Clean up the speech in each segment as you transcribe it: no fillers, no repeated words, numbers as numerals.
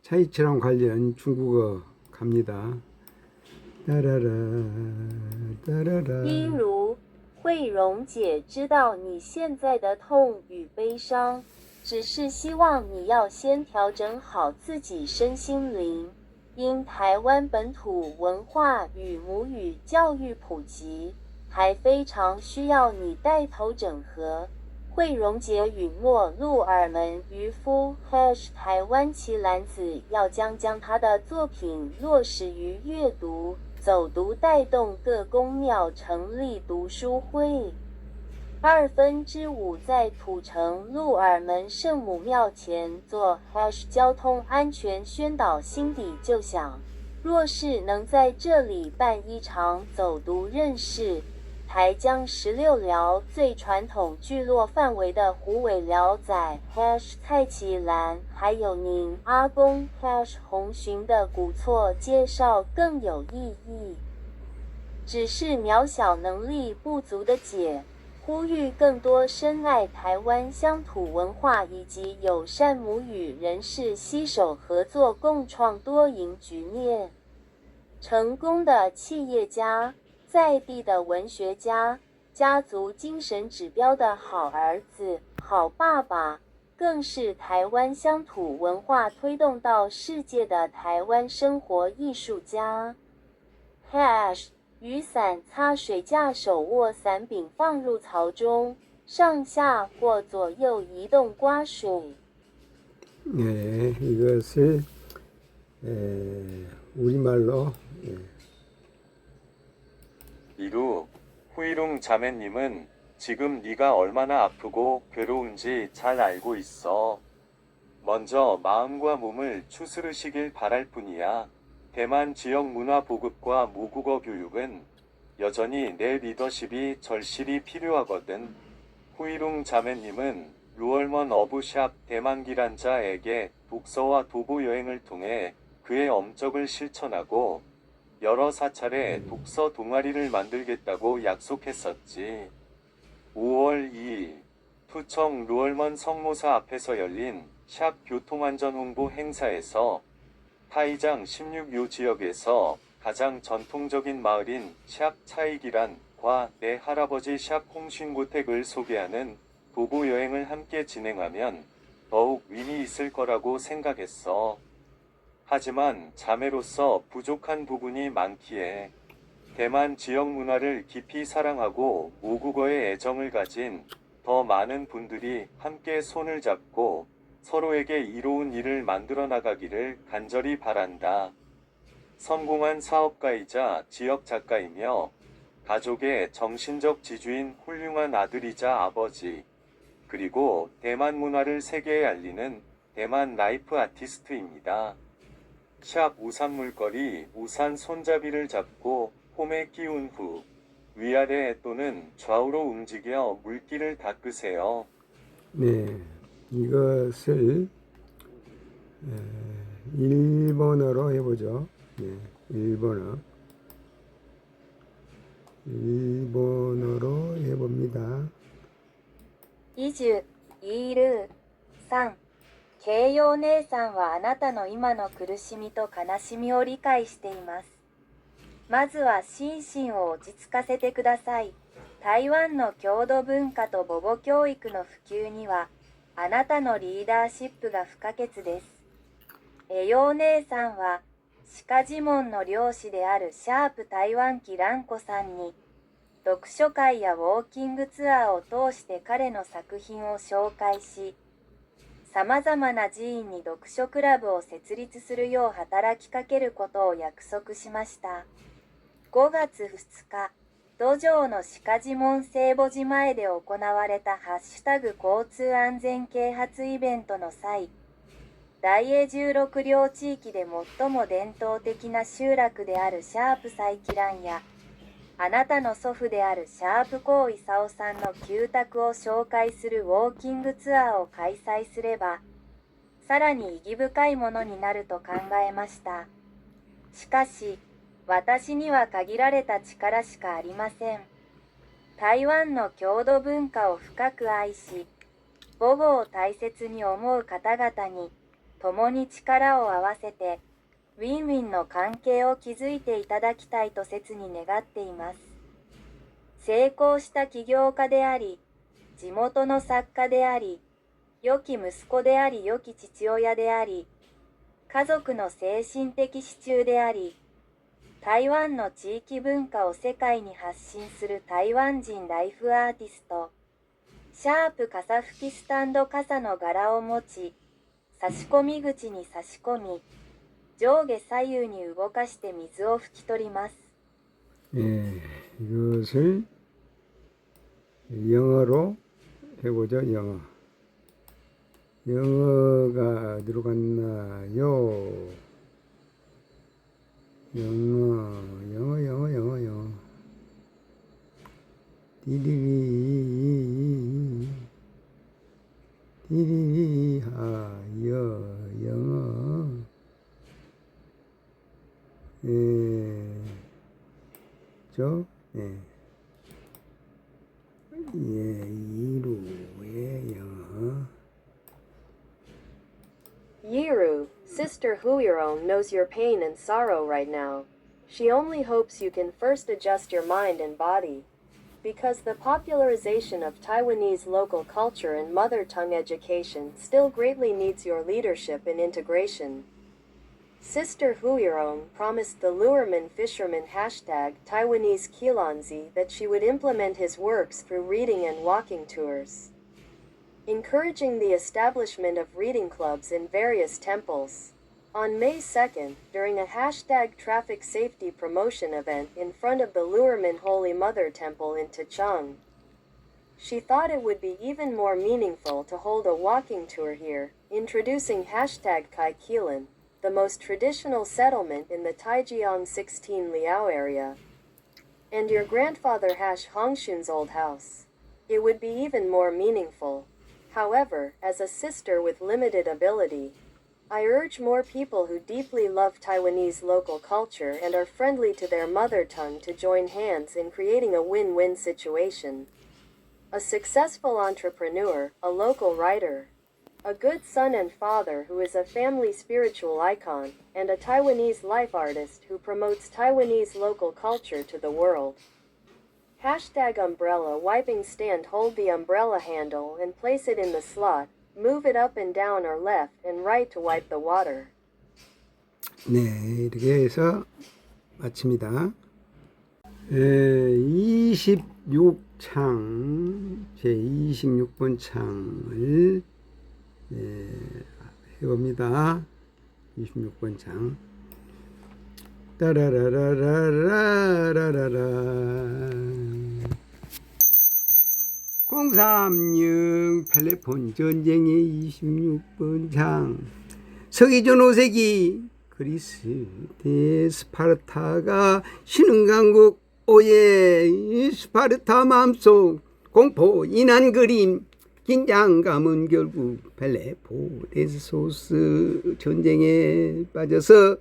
차이처럼 관련 중국어 갑니다. 따라라 따라라. 一如慧蓉姐知道你现在的痛与悲伤，只是希望你要先调整好自己身心灵。因台湾本土文化与母语教育普及，还非常需要你带头整合。慧蓉姐允诺鹿耳门渔夫台湾奇兰子要将他的作品落实于阅读、走读，带动各公庙成立读书会。5%在土城鹿耳门圣母庙前做交通安全宣导，心底就想，若是能在这里办一场走读认识台江16寮最传统聚落范围的虎尾寮仔蔡奇兰，还有您阿公红寻的古厝介绍更有意义。只是渺小能力不足的姐，呼吁更多深爱台湾乡土文化以及友善母语人士携手合作，共创多赢局面。成功的企业家，在地的文学家，家族精神指标的好儿子、好爸爸，更是台湾乡土文化推动到世界的台湾生活艺术家。雨伞擦水架，手握伞柄放入槽中，上下或左右移动刮水。 네, 이것을 우리말로 이루, 후이룽 자매님은 지금 네가 얼마나 아프고 괴로운지 잘 알고 있어. 먼저 마음과 몸을 추스르시길 바랄 뿐이야. 대만 지역 문화 보급과 모국어 교육은 여전히 내 리더십이 절실히 필요하거든. 후이룽 자매님은 루얼먼 어부샵 대만기란자에게 독서와 도보 여행을 통해 그의 엄적을 실천하고 여러 사찰에 독서 동아리를 만들겠다고 약속했었지. 5월 2일 투청 루얼먼 성모사 앞에서 열린 샵 교통안전 홍보 행사에서 타이장 16요 지역에서 가장 전통적인 마을인 샵 차이기란과 내 할아버지 샵 홍신고택을 소개하는 도보 여행을 함께 진행하면 더욱 의미 있을 거라고 생각했어. 하지만 자매로서 부족한 부분이 많기에 대만 지역 문화를 깊이 사랑하고 모국어에 애정을 가진 더 많은 분들이 함께 손을 잡고 서로에게 이로운 일을 만들어 나가기를 간절히 바란다. 성공한 사업가이자 지역 작가이며 가족의 정신적 지주인 훌륭한 아들이자 아버지, 그리고 대만 문화를 세계에 알리는 대만 라이프 아티스트입니다. 샵 우산 물거리 우산 손잡이를 잡고 홈에 끼운 후 위아래 또는 좌우로 움직여 물기를 닦으세요. 네, 이것을 일본어로 해보죠. 네, 일본어로 해봅니다. 20、イール、3、慶陽姉さんはあなたの今の苦しみと悲しみを理解しています。まずは心身を落ち着かせてください。台湾の郷土文化と母母教育の普及には、あなたのリーダーシップが不可欠です。栄養姉さんは、鹿地門の漁師であるシャープ台湾機蘭子さんに、読書会やウォーキングツアーを通して彼の作品を紹介し、様々な寺院に読書クラブを設立するよう働きかけることを約束しました。5月2日、土壌の鹿地門聖母寺前で行われたハッシュタグ交通安全啓発イベントの際、大英16両地域で最も伝統的な集落であるシャープ佐伯蘭や、あなたの祖父であるシャープ高勲さんの旧宅を紹介するウォーキングツアーを開催すれば、さらに意義深いものになると考えました。しかし、私には限られた力しかありません。台湾の郷土文化を深く愛し、母語を大切に思う方々に、共に力を合わせて、ウィンウィンの関係を築いていただきたいと切に願っています。成功した起業家であり、地元の作家であり、良き息子であり良き父親であり、家族の精神的支柱であり、台湾の地域文化を世界に発信する台湾人ライフアーティスト、シャープ傘拭きスタンド傘の柄を持ち、差し込み口に差し込み、上下左右に動かして水を拭き取ります。 이것을 영어로 해보죠. 영어가 어디로 갔나요? 영어. 디리리 영어. 이루의 영어. Yiru, Sister Huiron knows your pain and sorrow right now. She only hopes you can first adjust your mind and body. Because the popularization of Taiwanese local culture and mother tongue education still greatly needs your leadership and integration. Sister Huiron promised the Luerman Fisherman hashtag Taiwanese Kilonzi that she would implement his works through reading and walking tours, encouraging the establishment of reading clubs in various temples. On May 2nd, during a hashtag traffic safety promotion event in front of the Luerman Holy Mother Temple in Tachang, she thought it would be even more meaningful to hold a walking tour here, introducing hashtag Kai Kilan, the most traditional settlement in the Taijiang 16 Liao area, and your grandfather Hongshun's old house. It would be even more meaningful. However, as a sister with limited ability, I urge more people who deeply love Taiwanese local culture and are friendly to their mother tongue to join hands in creating a win-win situation. A successful entrepreneur, a local writer, a good son and father who is a family spiritual icon, and a Taiwanese life artist who promotes Taiwanese local culture to the world. Hashtag umbrella wiping stand. Hold the umbrella handle and place it in the slot. Move it up and down or left and right to wipe the water. 네, 이렇게 해서 마칩니다. 26창, 제 26번 창을 해봅니다. 26번 창. 따라라라라라라라. 036 펠레폰 전쟁의 26번 장. 서기전 5세기 그리스 대 스파르타가 신흥 강국 오예. 스파르타 마음속 공포 인한 그림 긴장감은 결국 펠레포네소스 전쟁에 빠져서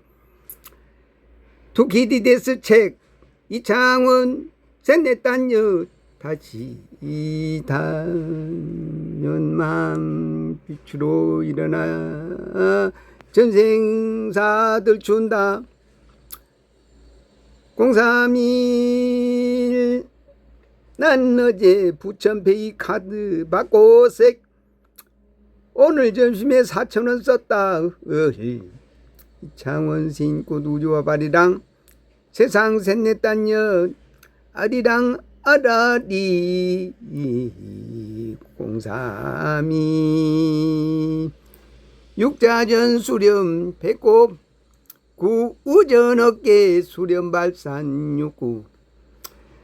투키디데스 책 이창원 셋넷단여 다시 단연만 빛으로 일어나 전생사들 준다. 031 난 어제 부천페이 카드 받고 오늘 점심에 4,000원 썼다. 창원 신꽃 우주와 발이랑 세상 셋넷단여 아리랑 아라리 032 육자전 수렴 배꼽 구우전 어깨 수렴 발산 육구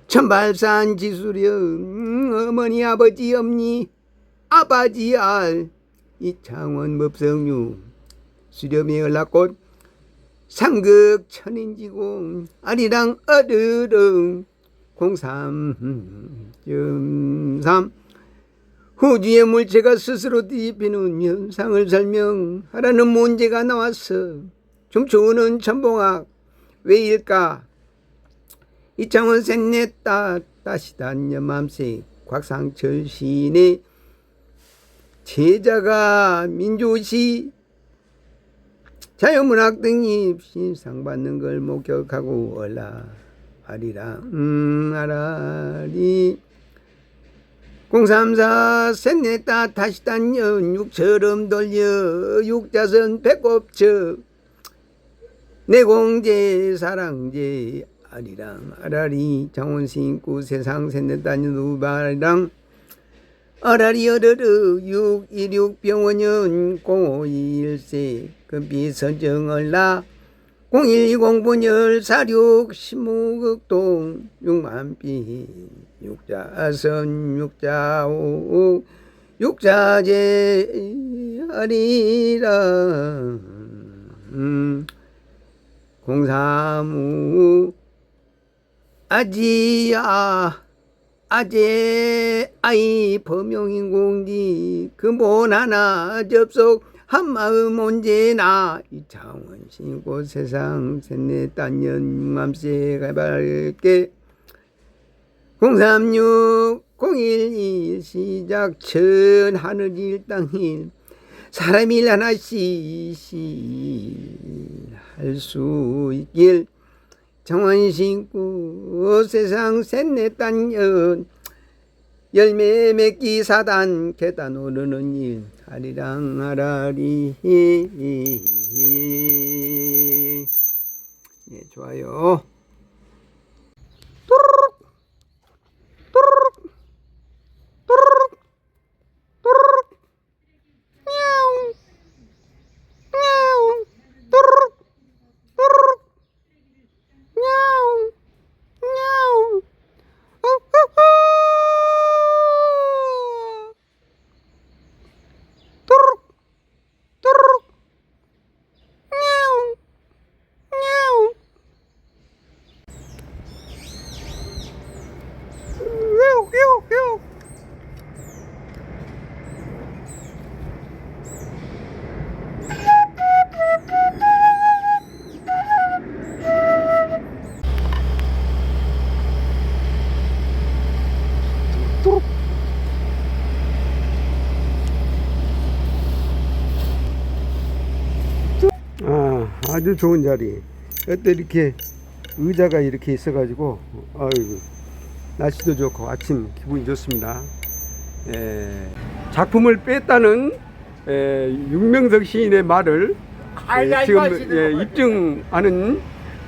천발산 지수렴 어머니 아버지 엄니 아바지 알 이창원 법성유 수렴의 연락꽃 상극 천인지공 아리랑 어르릉 03.3 후주의 물체가 스스로 뒤집히는 현상을 설명하라는 문제가 나왔어. 춤추는 천봉학 왜일까? 이창원 셋넷다 다시 단연맘색 곽상철 시인의 제자가 민주시 자연문학 등이 신상 받는 걸 목격하고 알아리라 알아리 034 셋넷다 다시 단연 육처럼 돌려 육자선 배꼽쳐 내공제 사랑제 아리랑 아라리 장원신구 세상 셋넷다년 우바리랑 아라리 어르르 616 병원연 0521세 금비선정을라 0120 분열 46 신무극동 6만비 육자선 육자옥 육자제 아리라 035 아제 아이 범용인 공지 근본 하나 접속 한마음 언제나 이창원 신고 세상 셋넷 단연 맘새 가발게 036 012 시작 천 하늘일 땅일 사람일 하나씩 할 수 있길 정원 신고 세상 셋넷 단연 열매 맺기 사단 계단 오르는 일 아리랑 아라리 예, 좋아요. 아주 좋은 자리. 그때 이렇게 의자가 이렇게 있어가지고, 아이고, 날씨도 좋고 아침 기분이 좋습니다. 작품을 뺐다는 윤명석 시인의 말을 지금 입증하는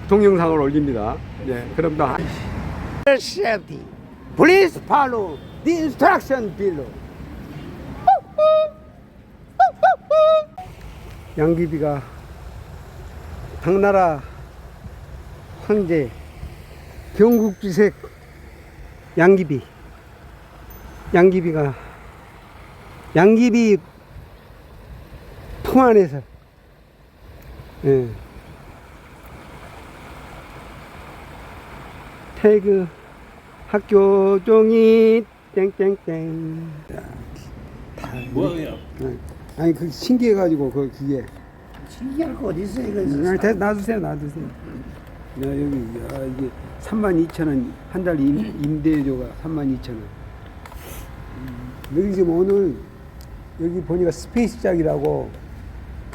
동영상을 올립니다. 그럼 다. Please follow the instruction below. 양귀비가 당나라 황제 경국주색 양귀비가 양귀비 품 안에서 태그 학교 종이 땡땡땡 뭐예요? 아니 그 신기해가지고 그 기계 신기할 거 어디 있어 이거? 놔두세요. 여기 이게 32,000원 한 달 임대료가 32,000원. 여기 지금 오늘 여기 보니까 스페이스작이라고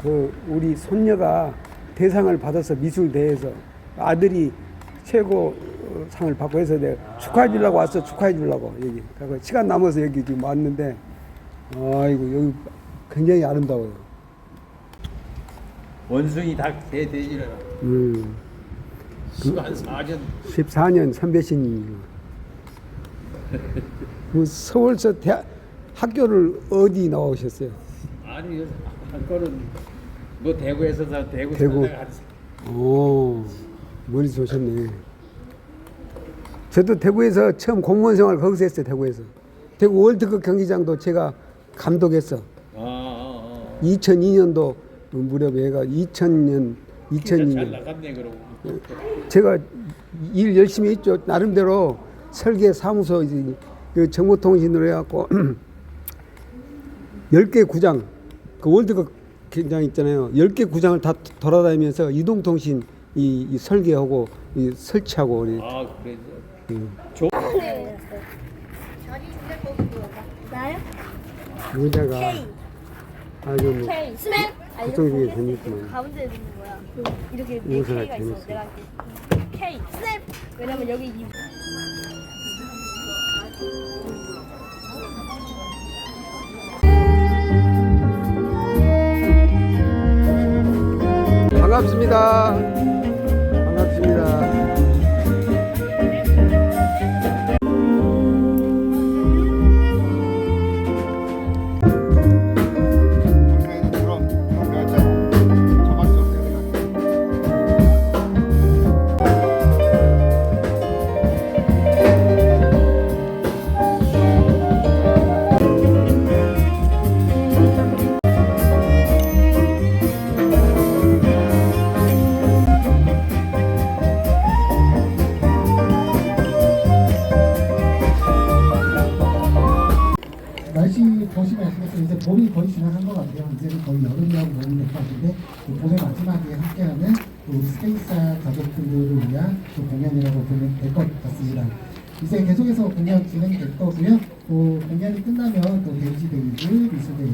그 우리 손녀가 대상을 받아서 미술 대회에서 아들이 최고 상을 받고 해서 내가 축하해 주려고 왔어. 여기. 그래서 시간 남아서 여기 지금 왔는데 아이고 여기 굉장히 아름다워요. 원숭이 닭개 돼지라. 한 4년 14년 선배신이 그 서울서 학교를 어디 나오셨어요? 아니 한 거는 뭐 대구에서 대구. 오 머리 좋으셨네. 저도 대구에서 처음 공무원 생활 거기서 했어요. 대구 월드컵 경기장도 제가 감독했어. 2002년도 무렵에 얘가 2002년 잘 나갔네 그러고. 제가 일 열심히 했죠. 나름대로 설계 사무소 그 정보통신으로 해갖고 10개 구장 그 월드컵 경기장 있잖아요. 10개 구장을 다 돌아다니면서 이동통신 이 설계하고 이 설치하고 그래. 나요? 의자가 K. 아주 뭐 K. 스맨. 구성중에 재밌구만. 가운데 있는 거야. 이렇게 이것은 K가 있어. 재밌어. 내가 K 쌤. 왜냐면 여기 이 반갑습니다. 반갑습니다. 그럼 왜 했잖아. 저밖에 없네 내가. 날씨 보시면 아시겠지만 이제 봄이 거의 지나간 것 같아요. 이제는 거의 여름이라고 보면 될 것 같은데 봄의 마지막에 함께하는 또 우리 스페이스 가족들을 위한 또 공연이라고 보면 될 것 같습니다. 이제 계속해서 공연 진행될 거고요. 또 공연이 끝나면 또 데이지데이즈 미술대회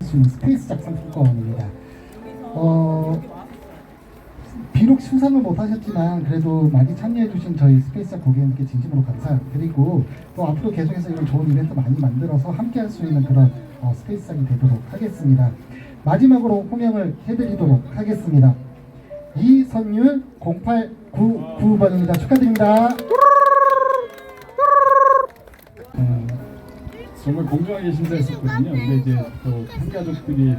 시상 스페이스 작상품권입니다. 비록 수상을 못하셨지만 그래도 많이 참여해주신 저희 스페이스 고객님께 진심으로 감사드리고 또 앞으로 계속해서 이런 좋은 이벤트 많이 만들어서 함께할 수 있는 그런 스페이스상이 되도록 하겠습니다. 마지막으로 호명을 해드리도록 하겠습니다. 이선율 0899번입니다. 축하드립니다. 정말 공정하게 심사했었거든요. 근데 이제 또 한가족들이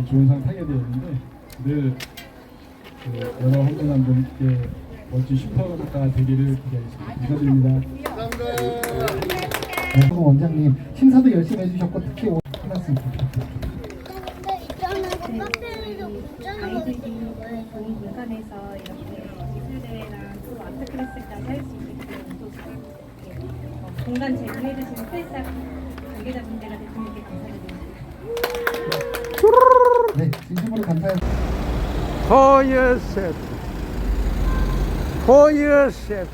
좋은 상 타게 되었는데 늘 여러 한 분 한 분께 멋진 슈퍼가 되기를 기대하겠습니다. 감사드립니다. 네, 원장님 심사도 열심히 해주셨고 특히 오늘 한 말씀 부탁드립니다. 아이들이 좋은 공간에서 이렇게 미술대회랑 또 아트 클래스까지 할 수 있게끔 또 공간 제공해주신 스페이스 관계자분들한테 주님께 감사드립니다. 네, 진심으로 감사합니다. For yourself. For yourself.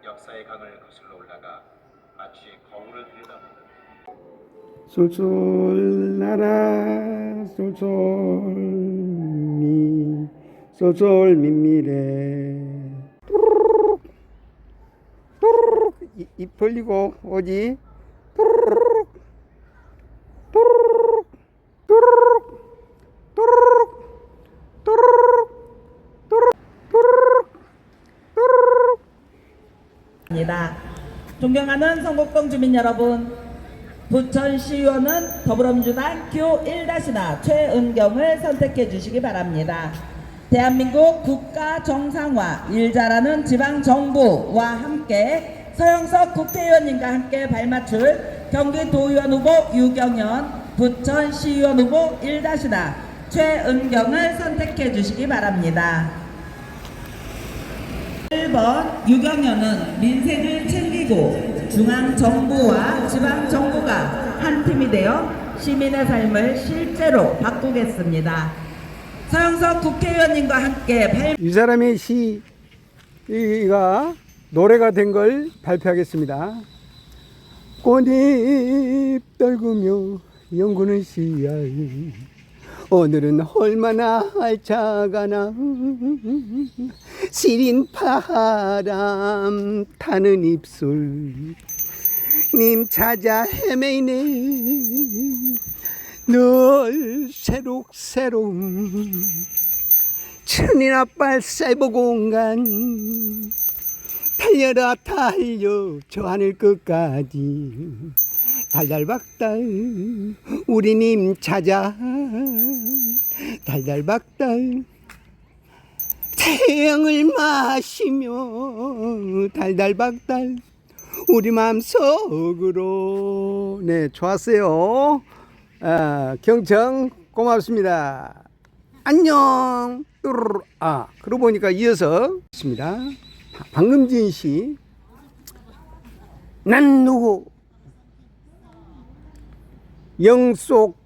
역사의 강을 거슬러 올라가 마치 거울을 들여다보는 쏠쏠 나라 쏠쏠미 쏠쏠 민미래 입 벌리고 오지 존경하는 성곡동 주민 여러분, 부천시의원은 더불어민주당 교 1-나 최은경을 선택해 주시기 바랍니다. 대한민국 국가 정상화, 일 잘하는 지방정부와 함께 서영석 국회의원님과 함께 발맞출 경기도의원 후보 유경연, 부천시의원 후보 1-나 최은경을 선택해 주시기 바랍니다. 1번 유경연은 민생을 챙기고 중앙정부와 지방정부가 한 팀이 되어 시민의 삶을 실제로 바꾸겠습니다. 서영석 국회의원님과 함께 이 사람의 시가 노래가 된 걸 발표하겠습니다. 꽃잎 떨구며 연구는 씨알 오늘은 얼마나 알차가나 시린 바람 타는 입술 님 찾아 헤매이네 늘 새록새로운 천인아빨 사이버 공간 달려라 달려 저 하늘 끝까지 달달박달 우리님 찾아 달달박달 태양을 마시며 달달박달 우리 마음속으로. 네, 좋았어요. 경청 고맙습니다. 안녕. 뚜루루. 그러고 보니까 이어서 있습니다. 방금진 씨. 난 누구? 영속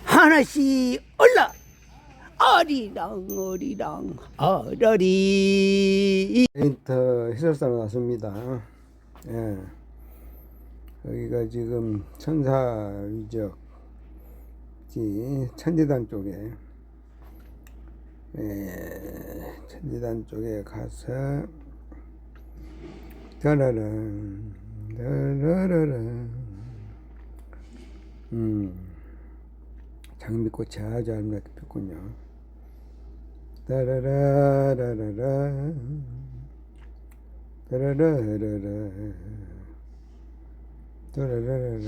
하나씩 올라. 어리랑 어러리. 인터 해설사로 나섭니다. 예. 여기가 지금 천사 위적지 천지단 쪽에, 천지단 쪽에 가서 따라란 장미꽃이 아주 아름답게 폈군요. 따라라라라라 따라라라라 따라라라라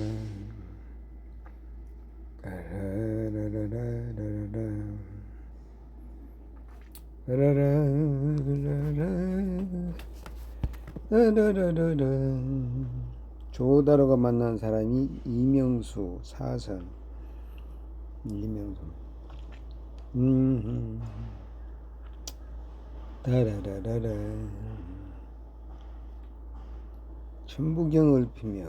따라라라라라. 조다로가 만난 사람이 이명수 사선. 이명수. 따라라라라. 천부경을 피며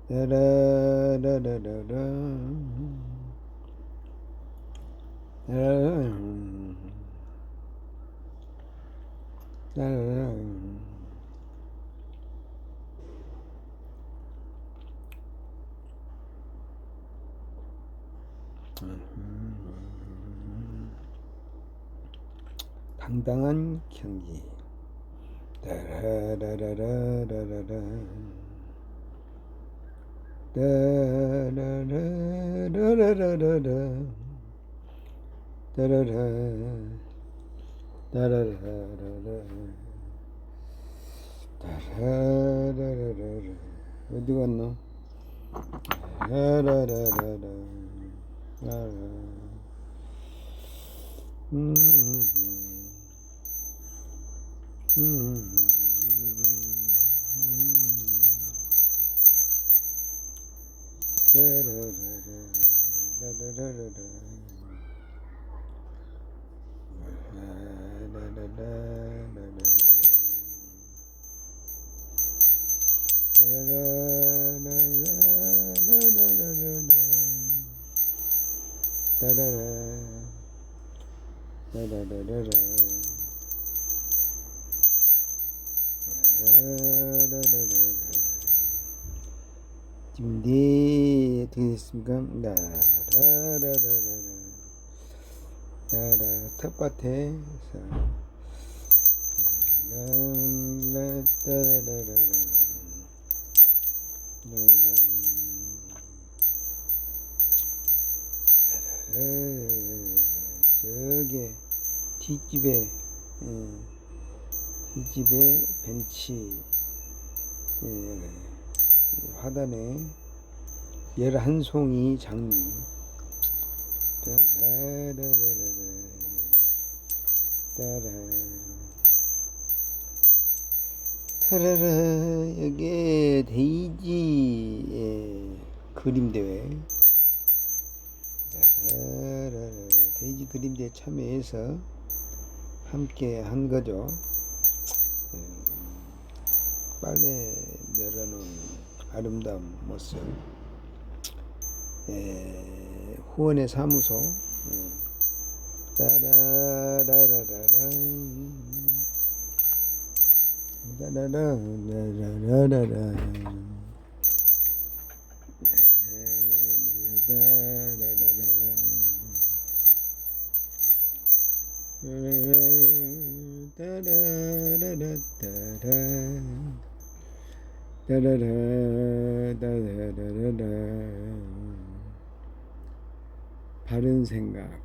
따라라라라라. 따라라라. 당당한 경기. 따라라라라라라. 따라라라라라라. 따라라 따라라라라. 따라라라라. 어디 갔나? 따라라라라. 지금 네 어떻게 됐습니까? 나라 텃밭에서 저게 뒷집에 벤치 화단에 11송이 장미. 타라라. 여기에 데이지의 그림대회. 데이지 그림대회 참여해서 함께 한 거죠. 빨래 내려놓은 아름다운 모습. 후원의 사무소. 따라라라라라. 따라라라라라라. 바른 생각.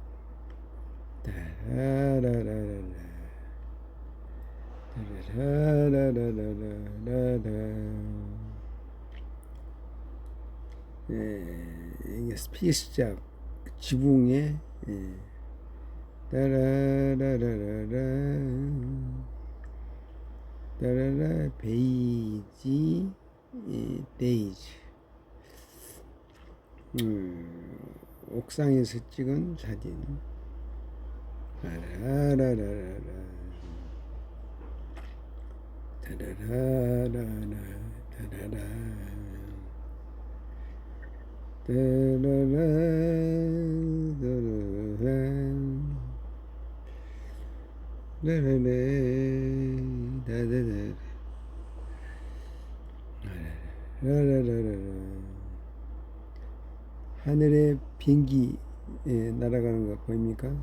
이게 스페이스작 지붕에 따라라 베이지 데이지 옥상에서 찍은 사진 라라라라라 타라라라라 타라라 하늘에 비행기 날아가는 거 보입니까?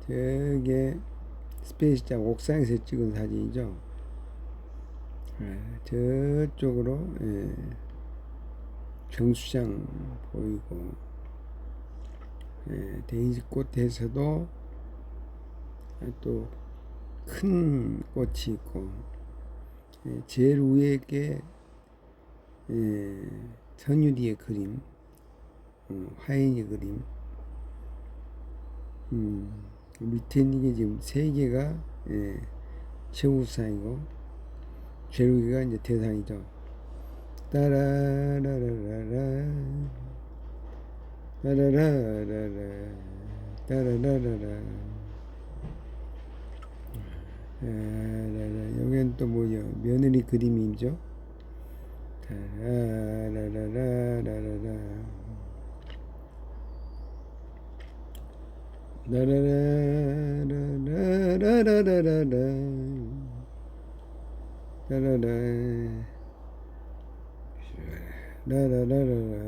저게 스페이스작 옥상에서 찍은 사진이죠. 저쪽으로 정수장 보이고 데이지꽃에서도 또 큰 꽃이 있고 제일 위에 게 선유리의 그림, 화인의 그림, 밑에 있는 게 지금 세 개가 최우상이고 제일 위가 이제 대상이죠. 따라라라라라 따라라라라 따라라라라 여기는 또 뭐죠? 며느리 그림이죠. 따라라라라라라 라라라라라라라라 라라라 라라라라라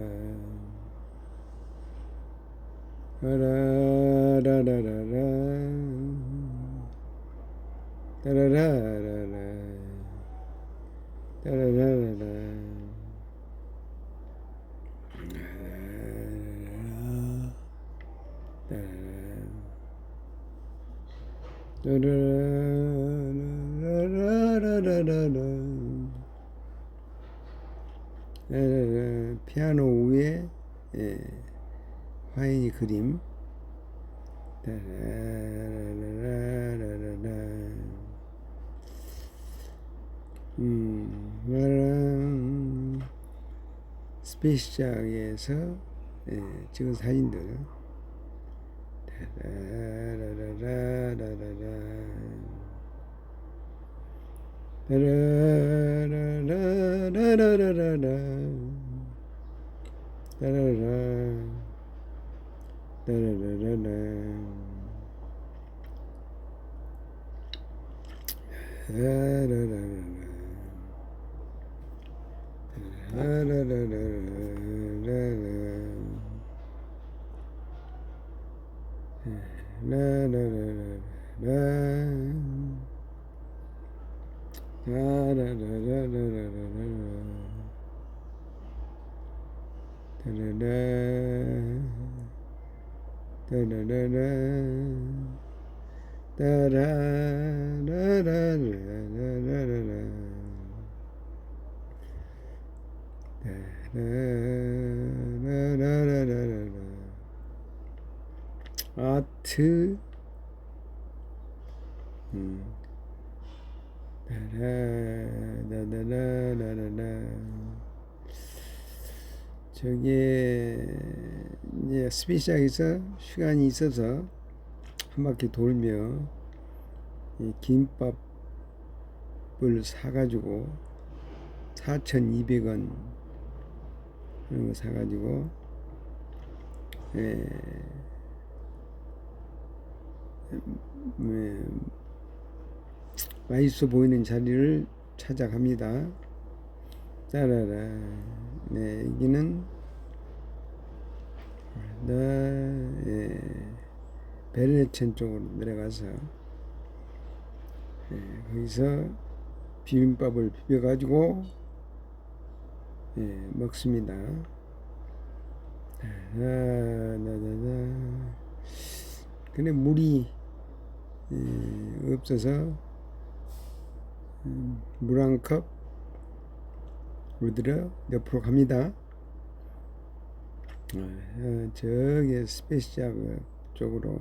라라라라라 따라라라라 따라라라라 피아노 위에 화인이 그림 스페이스작에서 찍은 사진들 아트 저게 이제 스페이스작에서 시간이 있어서 한 바퀴 돌며 이 김밥을 사가지고 4,200원 그런 거 사가지고 맛있어 보이는 자리를 찾아갑니다. 따라라. 여기는 베르네천 쪽으로 내려가서 거기서 비빔밥을 비벼가지고 먹습니다. 근데 물이 없어서 물 한 컵 어디로 옆으로 갑니다. 저기 스페이스작 쪽으로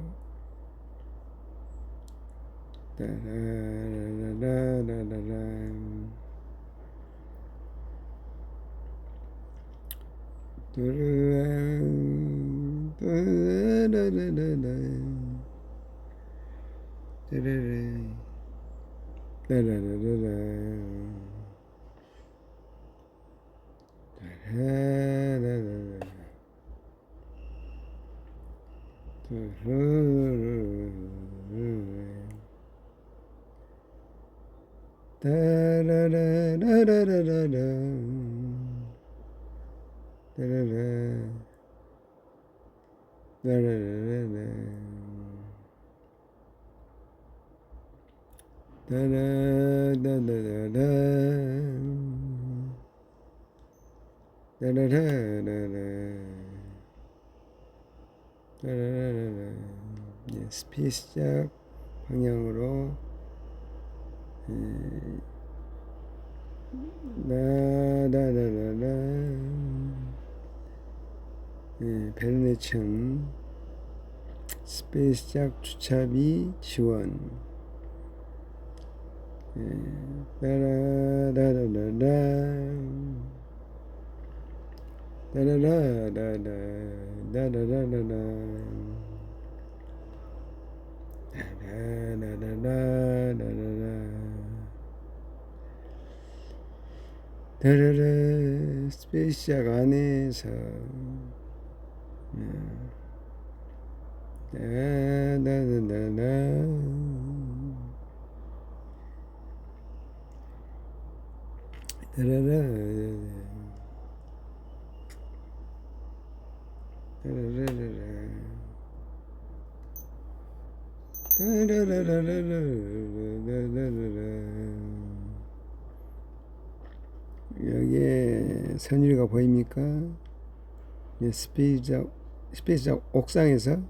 스페이스작 방향으로 베르네천 스페이스작 주차비 지원 스페이스작 안에서 여기에 선율이가 보입니까? 스페이스작 옥상에서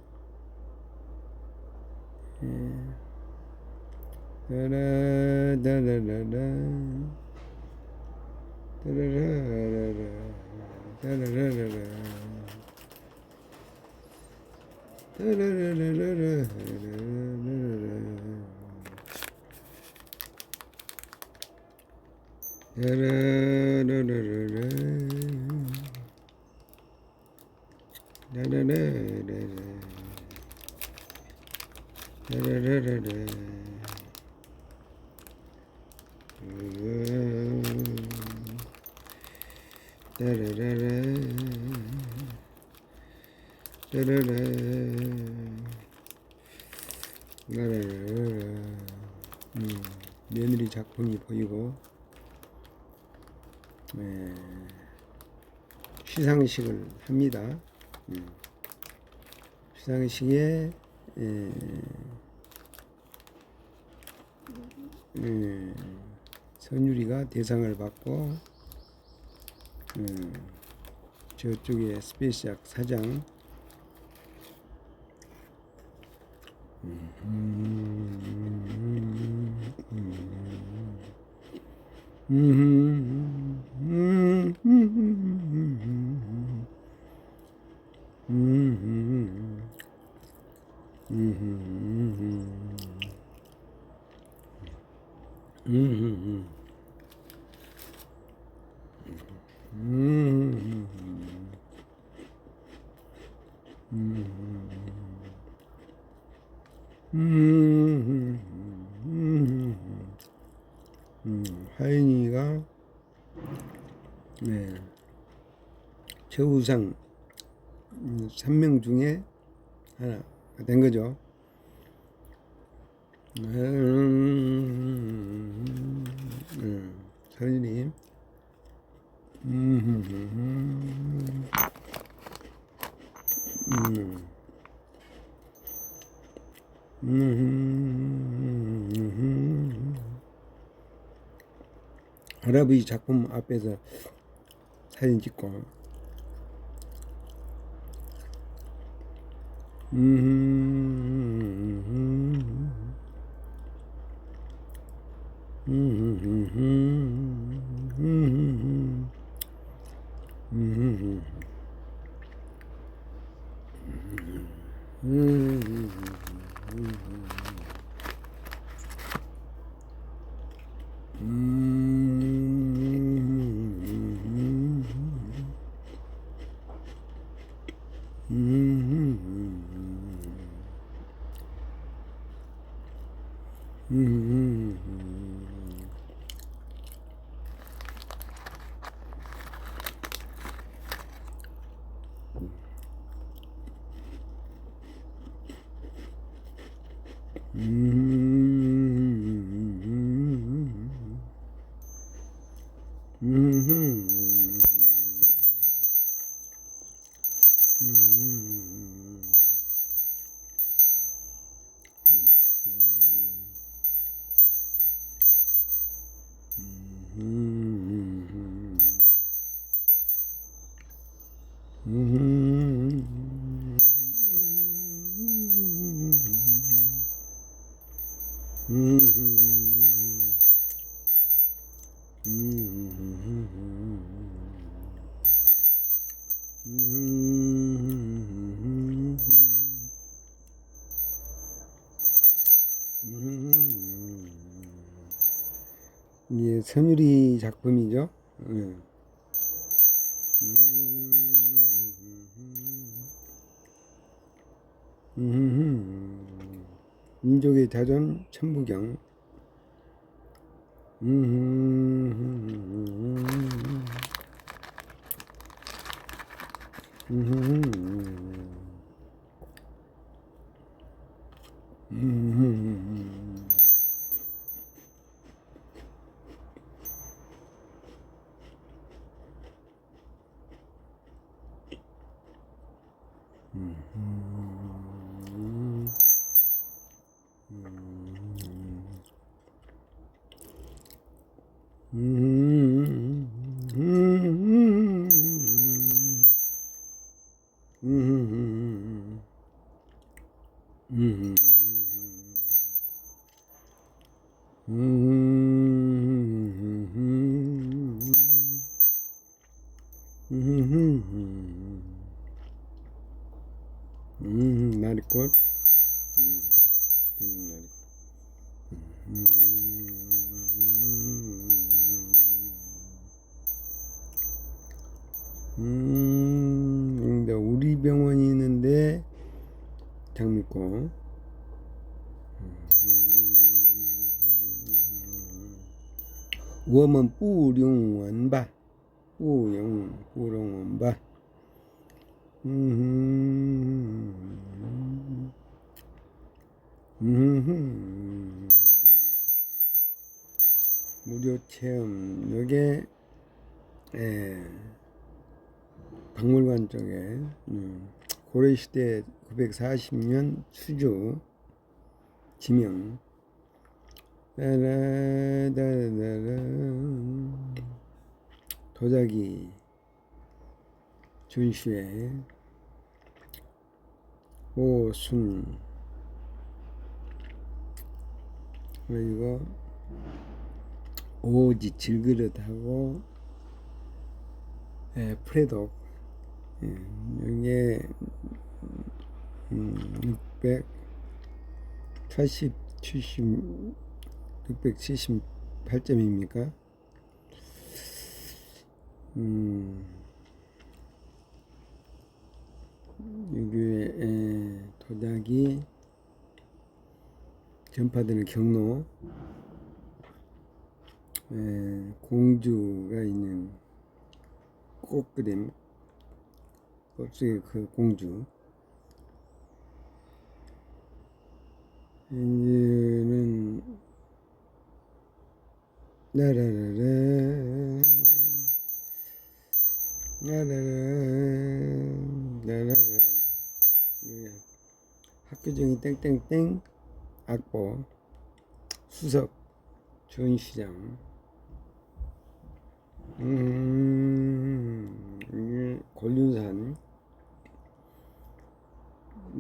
며느리 작품이 보이고 시상식을 합니다. 시상식에 선율이가 대상을 받고 저쪽에 스페이스작 사장 하윤이가 저우상 3명 중에 하나 된 거죠. 선생님 할아버지 작품 앞에서 사진 찍고 이게 선율이 작품이죠. 민족의 자존 천부경. 나리꽃. 근데 우리 병원이 있는데 장미꽃. 워먼 뿌룡원바. 뿌룡원바. 무료 체험. 요게 박물관 쪽에 고려시대 940년 수주 지명. 도자기 준수의 오순. 그리고 오지 질그릇하고 프레독. 이게 678점입니까? 이게 도자기 전파되는 경로. 공주가 있는 꽃그림. 꽃속의 그 공주. 이제는 나라라라 나라라 학교정이 땡땡땡 악보 수석 전시장. 이게 권륜산의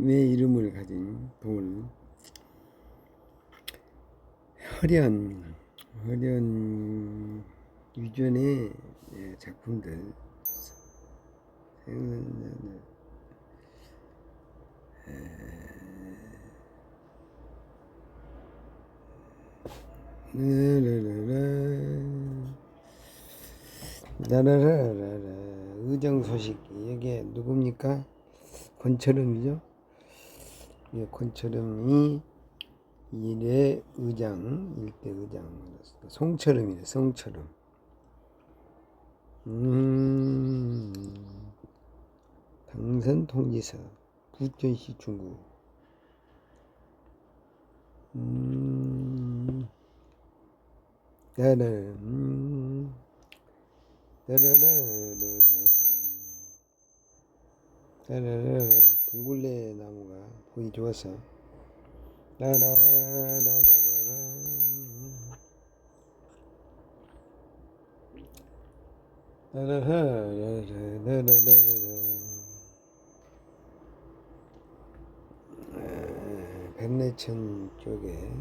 이름을 가진 돌. 허련 유전의 작품들. 라라라라 라라라라라. 의정 소식. 이게 누굽니까? 권철음이죠. 예, 권철음이 일대 의장. 송철음이네, 송철음. 당선 통지서. 부천시 중구. 둥글레 나무가 보기 좋았어. 백내천 쪽에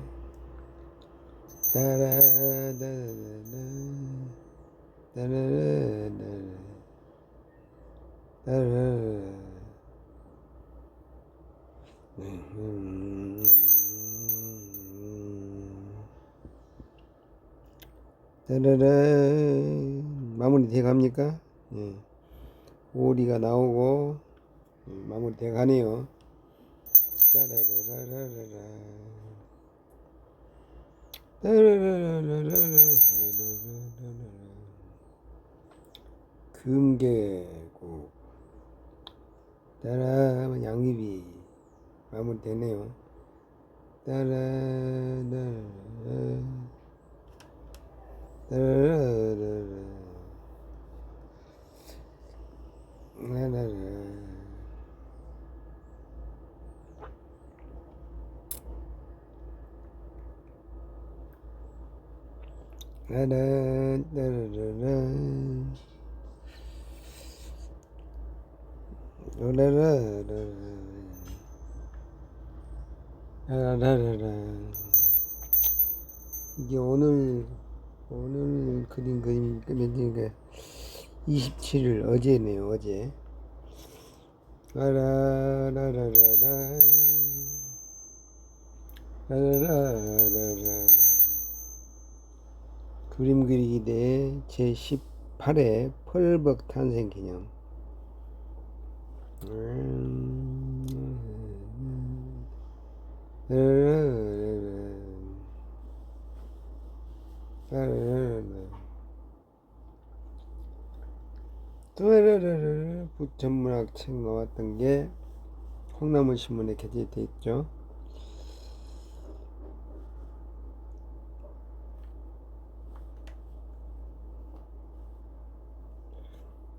마무리 돼 갑니까? 예. 오리가 나오고 마무리 돼 가네요. 금계국 따라 양귀비 마무리 되네요. 이게 오늘 그린 그림 끝맺으니까 27일 어제네요. 어제. 그림 그리기 대회 제18회 펄벅 탄생 기념. 부천문학 책 나왔던 게 콩나물신문에 게재되어 있죠.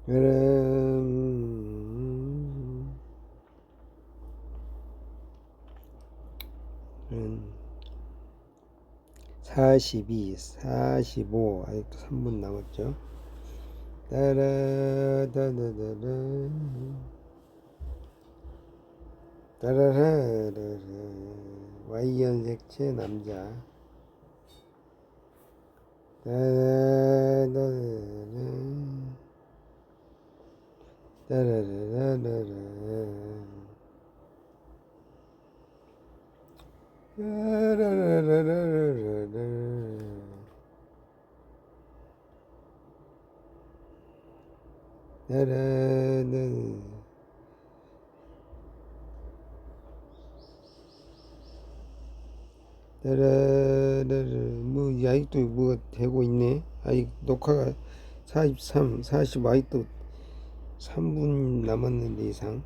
그럼 42, 45, 아직도 3분 남았죠. 따라라라라 Y연색체 남자. 뭐 아직도 뭐가 되고 있네. 아직 녹화가 43, 40 아직도 3분 남았는데 이상.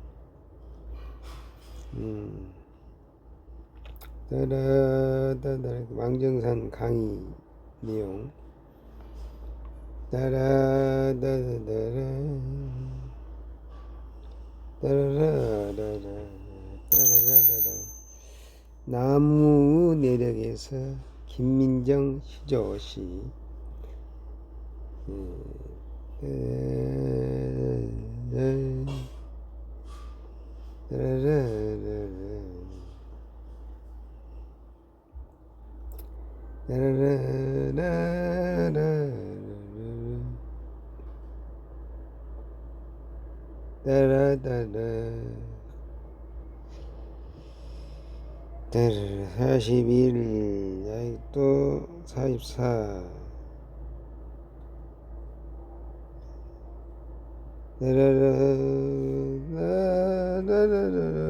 왕정산 강의 내용. 나무 내력에서 김민정 시조시. 따라따라 41 아직도 44 라라라, 라라라라.